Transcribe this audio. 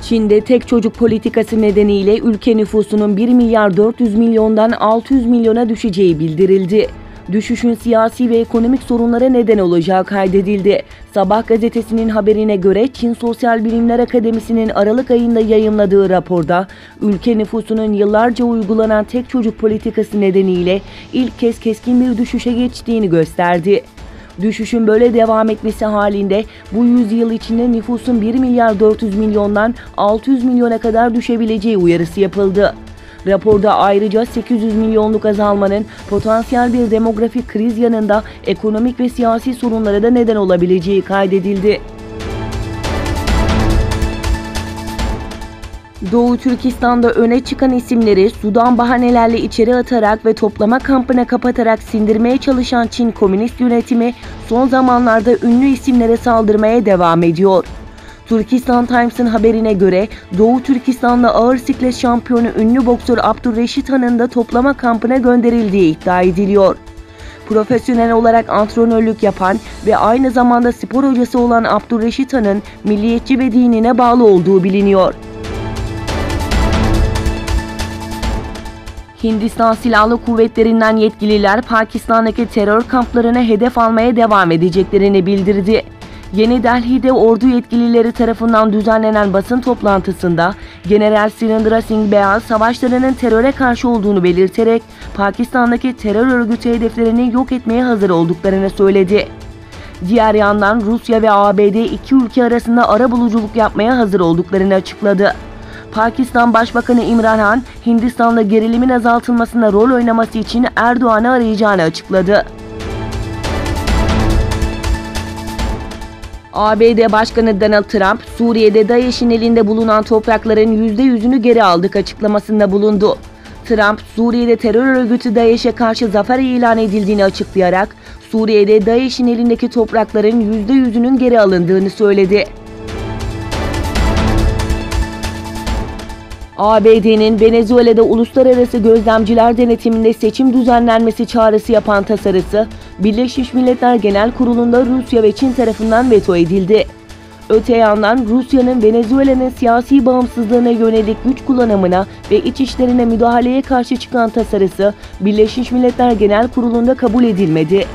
Çin'de tek çocuk politikası nedeniyle ülke nüfusunun 1 milyar 400 milyondan 600 milyona düşeceği bildirildi. Düşüşün siyasi ve ekonomik sorunlara neden olacağı kaydedildi. Sabah gazetesinin haberine göre Çin Sosyal Bilimler Akademisi'nin Aralık ayında yayımladığı raporda ülke nüfusunun yıllarca uygulanan tek çocuk politikası nedeniyle ilk kez keskin bir düşüşe geçtiğini gösterdi. Düşüşün böyle devam etmesi halinde bu yüzyıl içinde nüfusun 1 milyar 400 milyondan 600 milyona kadar düşebileceği uyarısı yapıldı. Raporda ayrıca 800 milyonluk azalmanın potansiyel bir demografik kriz yanında ekonomik ve siyasi sorunlara da neden olabileceği kaydedildi. Doğu Türkistan'da öne çıkan isimleri sudan bahanelerle içeri atarak ve toplama kampına kapatarak sindirmeye çalışan Çin komünist yönetimi son zamanlarda ünlü isimlere saldırmaya devam ediyor. Turkistan Times'ın haberine göre Doğu Türkistan'da ağır siklet şampiyonu ünlü boksör Abdurreşit Han'ın da toplama kampına gönderildiği iddia ediliyor. Profesyonel olarak antrenörlük yapan ve aynı zamanda spor hocası olan Abdurreşit Han'ın milliyetçi ve dinine bağlı olduğu biliniyor. Hindistan Silahlı Kuvvetleri'nden yetkililer Pakistan'daki terör kamplarına hedef almaya devam edeceklerini bildirdi. Yeni Delhi'de ordu yetkilileri tarafından düzenlenen basın toplantısında General Surendra Singh Behal savaşlarının teröre karşı olduğunu belirterek Pakistan'daki terör örgütü hedeflerini yok etmeye hazır olduklarını söyledi. Diğer yandan Rusya ve ABD iki ülke arasında arabuluculuk yapmaya hazır olduklarını açıkladı. Pakistan Başbakanı İmran Han, Hindistan'da gerilimin azaltılmasında rol oynaması için Erdoğan'ı arayacağını açıkladı. ABD Başkanı Donald Trump, Suriye'de DAEŞ'in elinde bulunan toprakların %100'ünü geri aldık açıklamasında bulundu. Trump, Suriye'de terör örgütü DAEŞ'e karşı zafer ilan edildiğini açıklayarak, Suriye'de DAEŞ'in elindeki toprakların %100'ünün geri alındığını söyledi. ABD'nin Venezuela'da uluslararası gözlemciler denetiminde seçim düzenlenmesi çağrısı yapan tasarısı, Birleşmiş Milletler Genel Kurulu'nda Rusya ve Çin tarafından veto edildi. Öte yandan Rusya'nın Venezuela'nın siyasi bağımsızlığına yönelik güç kullanımına ve iç işlerine müdahaleye karşı çıkan tasarısı, Birleşmiş Milletler Genel Kurulu'nda kabul edilmedi.